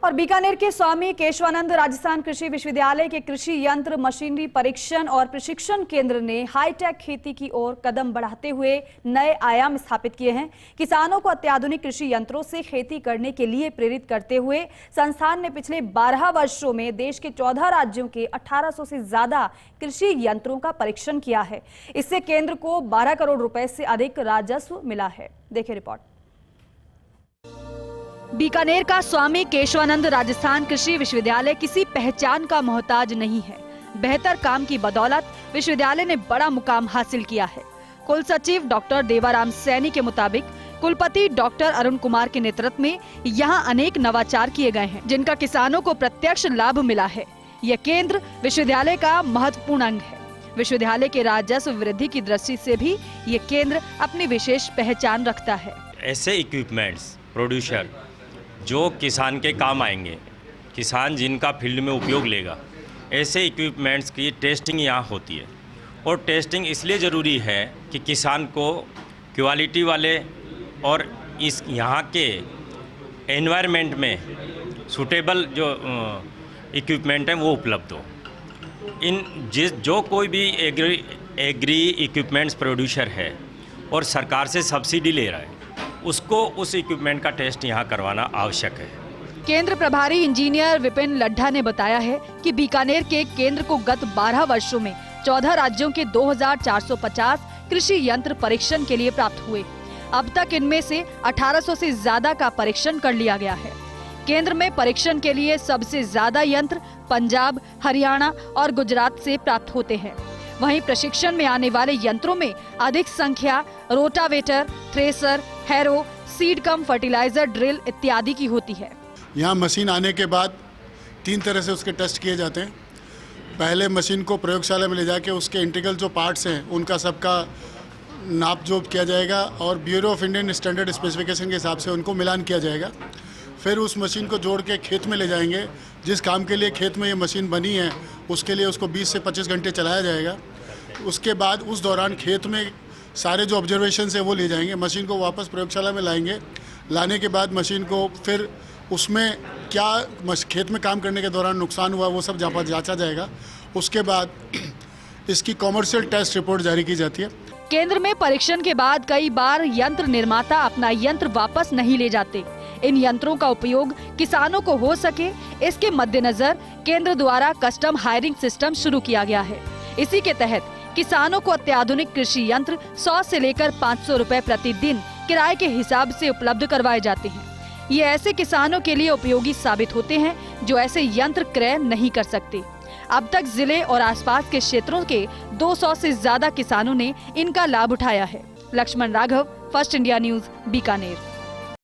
और बीकानेर के स्वामी केशवानंद राजस्थान कृषि विश्वविद्यालय के कृषि यंत्र मशीनरी परीक्षण और प्रशिक्षण केंद्र ने हाईटेक खेती की ओर कदम बढ़ाते हुए नए आयाम स्थापित किए हैं। किसानों को अत्याधुनिक कृषि यंत्रों से खेती करने के लिए प्रेरित करते हुए संस्थान ने पिछले 12 वर्षों में देश के 14 राज्यों के 1800 से ज्यादा कृषि यंत्रों का परीक्षण किया है। इससे केंद्र को 12 करोड़ रुपए से अधिक राजस्व मिला है। देखिए रिपोर्ट। बीकानेर का स्वामी केशवानंद राजस्थान कृषि विश्वविद्यालय किसी पहचान का मोहताज नहीं है। बेहतर काम की बदौलत विश्वविद्यालय ने बड़ा मुकाम हासिल किया है। कुल सचिव डॉक्टर देवाराम सैनी के मुताबिक कुलपति डॉक्टर अरुण कुमार के नेतृत्व में यहाँ अनेक नवाचार किए गए हैं, जिनका किसानों को प्रत्यक्ष लाभ मिला है। यह केंद्र विश्वविद्यालय का महत्वपूर्ण अंग है। विश्वविद्यालय के राजस्व वृद्धि की दृष्टि से भी ये केंद्र अपनी विशेष पहचान रखता है। ऐसे इक्विपमेंट्स प्रोड्यूसर जो किसान के काम आएंगे, किसान जिनका फील्ड में उपयोग लेगा, ऐसे इक्विपमेंट्स की टेस्टिंग यहाँ होती है। और टेस्टिंग इसलिए ज़रूरी है कि किसान को क्वालिटी वाले और इस यहाँ के एनवायरनमेंट में सूटेबल जो इक्विपमेंट हैं वो उपलब्ध हो। जो कोई भी एग्री इक्विपमेंट्स प्रोड्यूसर है और सरकार से सब्सिडी ले रहा है, उसको उस इक्विपमेंट का टेस्ट यहाँ करवाना आवश्यक है। केंद्र प्रभारी इंजीनियर विपिन लड्ढा ने बताया है कि बीकानेर के केंद्र को गत 12 वर्षों में 14 राज्यों के 2450 कृषि यंत्र परीक्षण के लिए प्राप्त हुए। अब तक इनमें से 1800 से ज्यादा का परीक्षण कर लिया गया है। केंद्र में परीक्षण के लिए सबसे ज्यादा यंत्र पंजाब, हरियाणा और गुजरात से प्राप्त होते हैं। वहीं प्रशिक्षण में आने वाले यंत्रों में अधिक संख्या rotavator, thresher, harrow, seed cum fertilizer drill इत्यादि की होती है। यहाँ मशीन आने के बाद 3 तरह से उसके टेस्ट किए जाते हैं। पहले मशीन को प्रयोगशाला में ले जाके उसके इंटीग्रल जो पार्ट्स हैं उनका सबका नाप जोप किया जाएगा और bureau of Indian standard specification के हिसाब से उनको मिलान किया जाएगा। फिर उस मशीन को जोड़ के खेत में ले जाएंगे। जिस काम के लिए खेत में ये मशीन बनी है उसके लिए उसको 20 से 25 घंटे चलाया जाएगा। उसके बाद उस दौरान खेत में सारे जो ऑब्जर्वेशन है वो ले जाएंगे। मशीन को वापस प्रयोगशाला में लाएंगे। लाने के बाद मशीन को फिर उसमें क्या खेत में काम करने के दौरान नुकसान हुआ वो सब जांचा जाएगा। उसके बाद इसकी कॉमर्शियल टेस्ट रिपोर्ट जारी की जाती है। केंद्र में परीक्षण के बाद कई बार यंत्र निर्माता अपना यंत्र वापस नहीं ले जाते। इन यंत्रों का उपयोग किसानों को हो सके, इसके मद्देनजर केंद्र द्वारा कस्टम हायरिंग सिस्टम शुरू किया गया है। इसी के तहत किसानों को अत्याधुनिक कृषि यंत्र 100 से लेकर 500 रुपए प्रतिदिन किराए के हिसाब से उपलब्ध करवाए जाते हैं। ये ऐसे किसानों के लिए उपयोगी साबित होते हैं जो ऐसे यंत्र क्रय नहीं कर सकते। अब तक जिले और आसपास के क्षेत्रों के 200 से ज्यादा किसानों ने इनका लाभ उठाया है। Laxman Raghav, first India news, Bikaner.